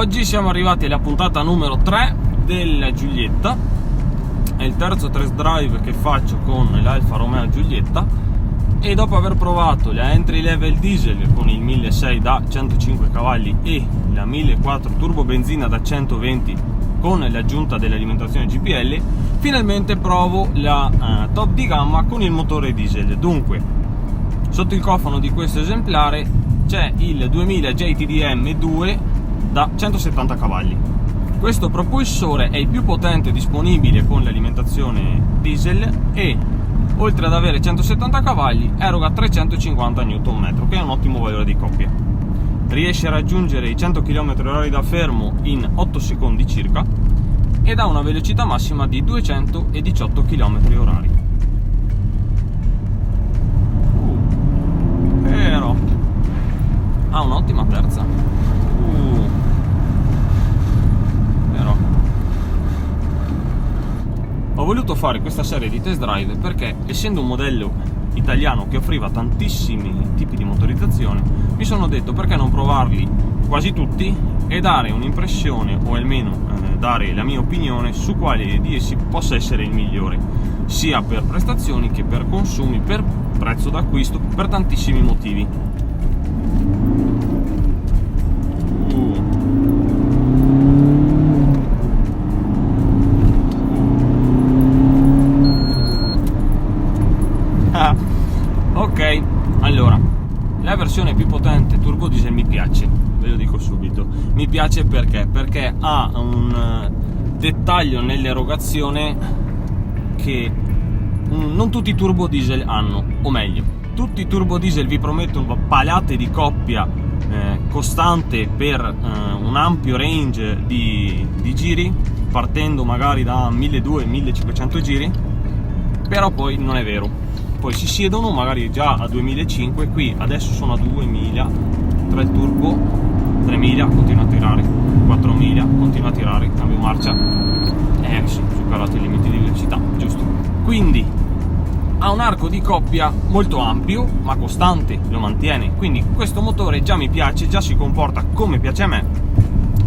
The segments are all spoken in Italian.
Oggi siamo arrivati alla puntata numero 3 della Giulietta. È il terzo test drive che faccio con l'Alfa Romeo Giulietta e dopo aver provato la entry level diesel con il 1600 da 105 cavalli e la 1400 turbo benzina da 120 con l'aggiunta dell'alimentazione GPL, finalmente provo la top di gamma con il motore diesel. Dunque, sotto il cofano di questo esemplare c'è il 2000 JTDM 2 da 170 cavalli. Questo propulsore è il più potente disponibile con l'alimentazione diesel e, oltre ad avere 170 cavalli, eroga 350 Nm, che è un ottimo valore di coppia. Riesce a raggiungere i 100 km/h da fermo in 8 secondi circa ed ha una velocità massima di 218 km/h. Però ha un'ottima terza. Però ho voluto fare questa serie di test drive perché, essendo un modello italiano che offriva tantissimi tipi di motorizzazione, mi sono detto perché non provarli quasi tutti e dare un'impressione, o almeno dare la mia opinione su quale di essi possa essere il migliore, sia per prestazioni che per consumi, per prezzo d'acquisto, per tantissimi motivi. Ok, allora, la versione più potente turbo diesel mi piace, ve lo dico subito. Mi piace perché ha un dettaglio nell'erogazione che non tutti i turbo diesel hanno, o meglio, tutti i turbo diesel vi promettono palate di coppia costante per un ampio range di giri, partendo magari da 1200-1500 giri, però poi non è vero. Poi si siedono magari già a 2005, qui adesso sono a 2000, 3 turbo, 3000, continua a tirare, 4000, continua a tirare, cambio marcia, sì, superato i limiti di velocità, giusto. Quindi ha un arco di coppia molto ampio, ma costante, lo mantiene, quindi questo motore già mi piace, già si comporta come piace a me,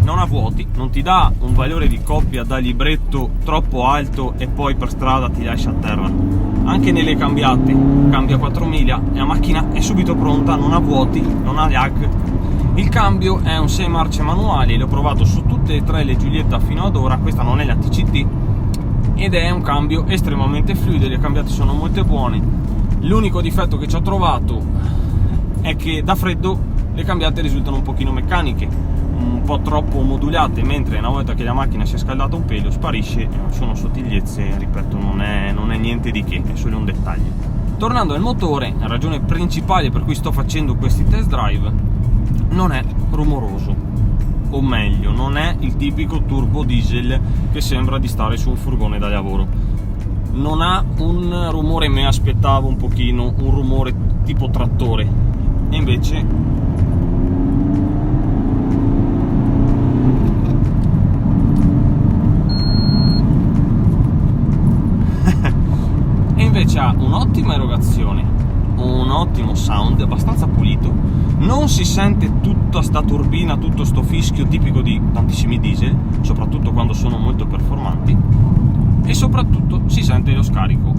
non ha vuoti, non ti dà un valore di coppia da libretto troppo alto e poi per strada ti lascia a terra. Anche nelle cambiate, cambia 4000 e la macchina è subito pronta, non ha vuoti, non ha lag. Il cambio è un 6 marce manuale, l'ho provato su tutte e tre le Giulietta fino ad ora, questa non è la TCT, ed è un cambio estremamente fluido, le cambiate sono molto buone. L'unico difetto che ci ho trovato è che da freddo le cambiate risultano un pochino meccaniche, un po' troppo modulate, mentre una volta che la macchina si è scaldata un pelo sparisce. Sono sottigliezze, ripeto, non è niente di che, è solo un dettaglio. Tornando al motore, la ragione principale per cui sto facendo questi test drive: non è rumoroso, o meglio, non è il tipico turbo diesel che sembra di stare su un furgone da lavoro. Non ha un rumore, me aspettavo un pochino un rumore tipo trattore, e invece ha un'ottima erogazione, un ottimo sound, abbastanza pulito, non si sente tutta sta turbina, tutto sto fischio tipico di tantissimi diesel, soprattutto quando sono molto performanti, e soprattutto si sente lo scarico.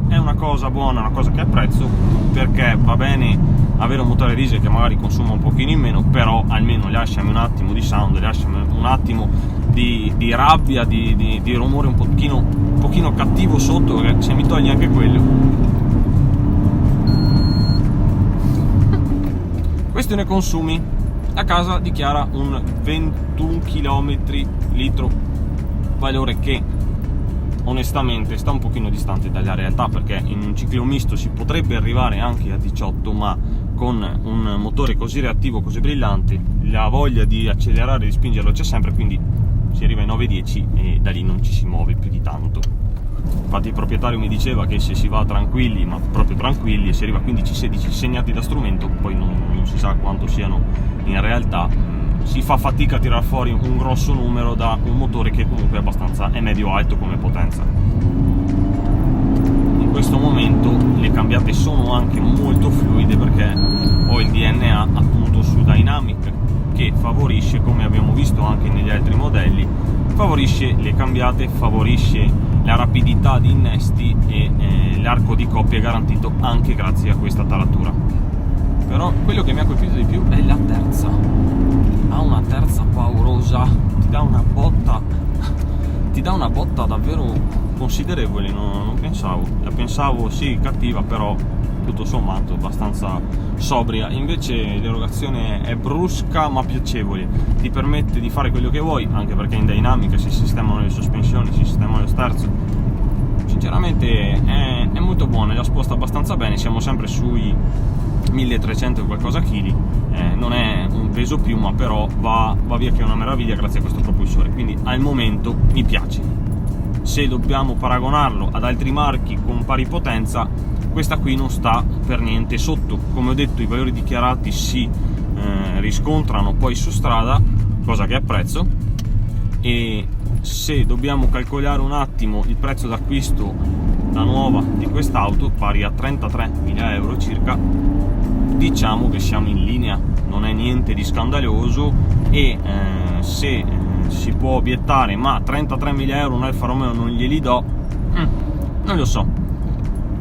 È una cosa buona, una cosa che apprezzo, perché va bene avere un motore diesel che magari consuma un pochino in meno, però almeno lasciami un attimo di sound, lasciami un attimo di rabbia, di rumore un pochino cattivo sotto, che se mi togli anche quello. Questione consumi: a casa dichiara un 21 km/litro, valore che onestamente sta un pochino distante dalla realtà, perché in un ciclo misto si potrebbe arrivare anche a 18, ma con un motore così reattivo, così brillante, la voglia di accelerare e di spingerlo c'è sempre, quindi si arriva ai 9-10 e da lì non ci si muove più di tanto. Infatti il proprietario mi diceva che se si va tranquilli, ma proprio tranquilli, e si arriva a 15-16 segnati da strumento, poi non si sa quanto siano in realtà, si fa fatica a tirar fuori un grosso numero da un motore che comunque è medio-alto come potenza. In questo momento le cambiate sono anche molto fluide perché ho il DNA appunto su Dynamic, che favorisce, come abbiamo visto anche favorisce le cambiate, favorisce la rapidità di innesti e l'arco di coppia è garantito anche grazie a questa taratura. Però quello che mi ha colpito di più è la terza. Ha una terza paurosa, ti dà una botta davvero considerevole, non pensavo. La pensavo sì cattiva, però tutto sommato abbastanza sobria. Invece l'erogazione è brusca ma piacevole, ti permette di fare quello che vuoi, anche perché in dinamica si sistemano le sospensioni, si sistema lo sterzo. Sinceramente è molto buona, la sposta abbastanza bene, siamo sempre sui 1300 e qualcosa chili, non è un peso più, ma però va via che è una meraviglia grazie a questo propulsore, quindi al momento mi piace. Se dobbiamo paragonarlo ad altri marchi con pari potenza, questa qui non sta per niente sotto. Come ho detto, i valori dichiarati si riscontrano poi su strada, cosa che apprezzo, e se dobbiamo calcolare un attimo il prezzo d'acquisto da nuova di quest'auto, pari a 33.000 euro circa, diciamo che siamo in linea, non è niente di scandaloso. E se si può obiettare ma 33.000 euro un Alfa Romeo non glieli do, non lo so.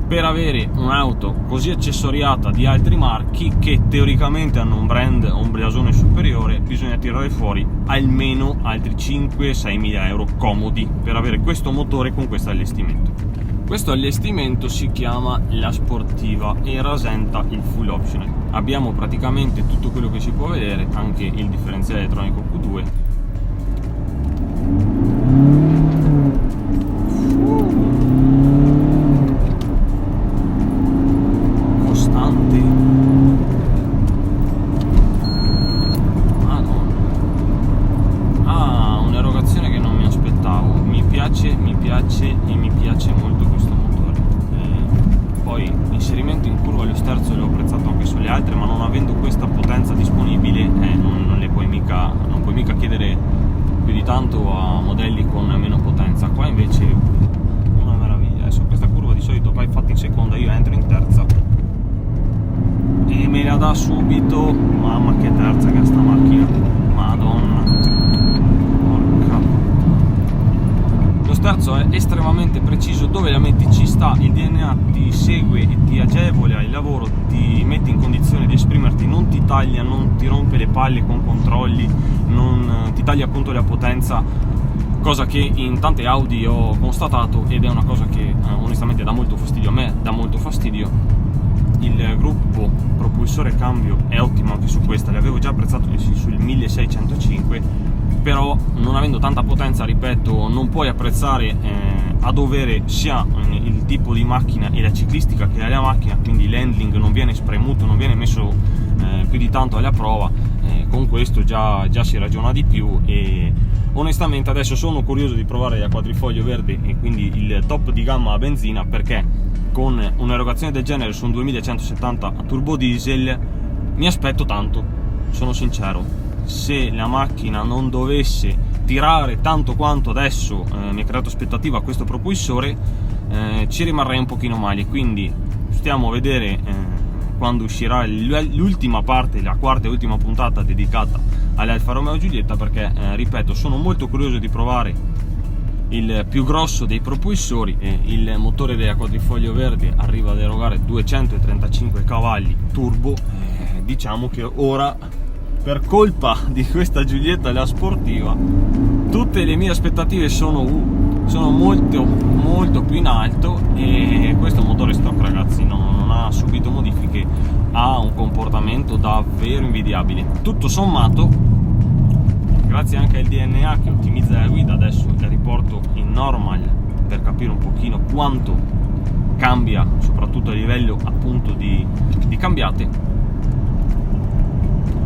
Per avere un'auto così accessoriata di altri marchi che teoricamente hanno un brand o un blasone superiore, bisogna tirare fuori almeno altri 5-6.000 euro comodi per avere questo motore con questo allestimento. Questo allestimento si chiama la sportiva e rasenta il full optional. Abbiamo praticamente tutto quello che si può vedere, anche il differenziale elettronico Q2. Costante. Madonna. Ha un'erogazione che non mi aspettavo. Mi piace e mi piace molto questo motore. Poi l'inserimento in curva e lo sterzo l'ho apprezzato anche sulle altre, ma non avendo questa potenza disponibile non puoi mica chiedere più di tanto a modelli con meno potenza. Qua invece una meraviglia. Adesso questa curva di solito vai fatta in seconda, io entro in terza e me la dà subito. Mamma che terza che è sta macchina, madonna, porca. Lo sterzo è estremamente preciso, dove la metti ci sta, il DNA ti segue e ti agevola il lavoro, ti mette in condizione di esprimerti, non ti taglia, non ti rompe le palle con controlli, non ti taglia appunto la potenza, cosa che in tante Audi ho constatato ed è una cosa che onestamente dà molto fastidio. A me dà molto fastidio. Il gruppo propulsore cambio è ottimo anche su questa, le avevo già apprezzato sul 1605, però non avendo tanta potenza, ripeto, non puoi apprezzare a dovere sia il tipo di macchina e la ciclistica che è la macchina, quindi l'handling non viene spremuto, non viene messo più di tanto alla prova. Con questo già si ragiona di più e onestamente adesso sono curioso di provare la quadrifoglio verde e quindi il top di gamma a benzina, perché con un'erogazione del genere su un 2170 a turbo diesel mi aspetto tanto, sono sincero. Se la macchina non dovesse tirare tanto quanto adesso mi ha creato aspettativa questo propulsore, ci rimarrei un pochino male, quindi stiamo a vedere quando uscirà l'ultima parte, la quarta e ultima puntata dedicata all'Alfa Romeo Giulietta, perché ripeto, sono molto curioso di provare il più grosso dei propulsori. Il motore della quadrifoglio verde arriva ad erogare 235 cavalli turbo. Diciamo che ora, per colpa di questa Giulietta la sportiva, tutte le mie aspettative sono molto più in alto, e questo motore stock, ragazzi, non ha subito modifiche, ha un comportamento davvero invidiabile. Tutto sommato, grazie anche al DNA che ottimizza la guida, adesso la riporto in normal per capire un pochino quanto cambia, soprattutto a livello appunto di cambiate.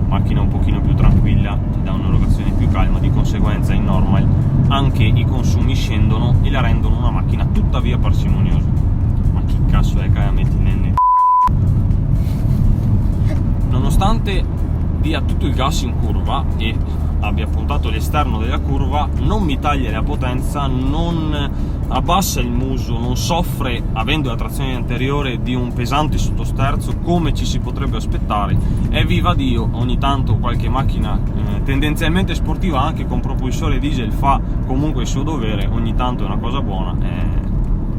Macchina un pochino più tranquilla, ti dà un'erogazione più calma, di conseguenza in normal anche i consumi scendono e la rendono una macchina tuttavia parsimoniosa. Ma chi cazzo è che la metti nenne? Nonostante dia tutto il gas in curva e abbia puntato l'esterno della curva, non mi taglia la potenza, non abbassa il muso, non soffre, avendo la trazione anteriore, di un pesante sottosterzo come ci si potrebbe aspettare. E viva Dio, ogni tanto qualche macchina tendenzialmente sportiva anche con propulsore diesel fa comunque il suo dovere, ogni tanto è una cosa buona,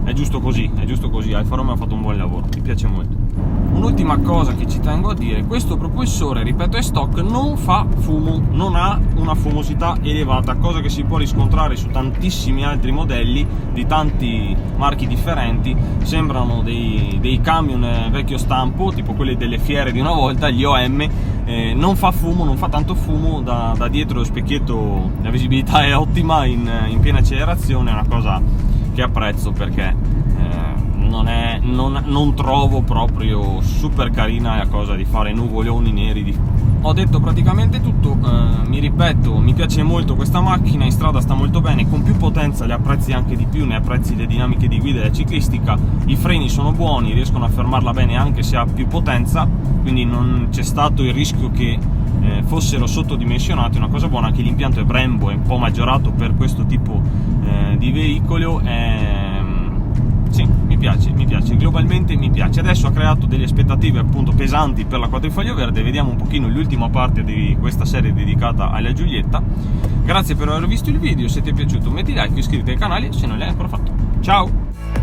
è giusto così, Alfa Romeo ha fatto un buon lavoro, mi piace molto. Un'ultima cosa che ci tengo a dire: questo propulsore, ripeto, è stock, non fa fumo, non ha una fumosità elevata, cosa che si può riscontrare su tantissimi altri modelli di tanti marchi differenti. Sembrano dei camion vecchio stampo, tipo quelli delle fiere di una volta, gli OM. Non fa fumo, non fa tanto fumo, da dietro lo specchietto la visibilità è ottima, in piena accelerazione, è una cosa che apprezzo, perché non trovo proprio super carina la cosa di fare nuvoloni neri. Ho detto praticamente tutto, mi ripeto, mi piace molto questa macchina, in strada sta molto bene, con più potenza le apprezzi anche di più, ne apprezzi le dinamiche di guida e la ciclistica, i freni sono buoni, riescono a fermarla bene anche se ha più potenza, quindi non c'è stato il rischio che fossero sottodimensionati, una cosa buona. Anche l'impianto è Brembo, è un po' maggiorato per questo tipo di veicolo. Sì, mi piace, globalmente mi piace. Adesso ha creato delle aspettative appunto pesanti per la quadrifoglio verde, vediamo un pochino l'ultima parte di questa serie dedicata alla Giulietta. Grazie per aver visto il video, se ti è piaciuto metti like, iscriviti al canale se non l'hai ancora fatto. Ciao!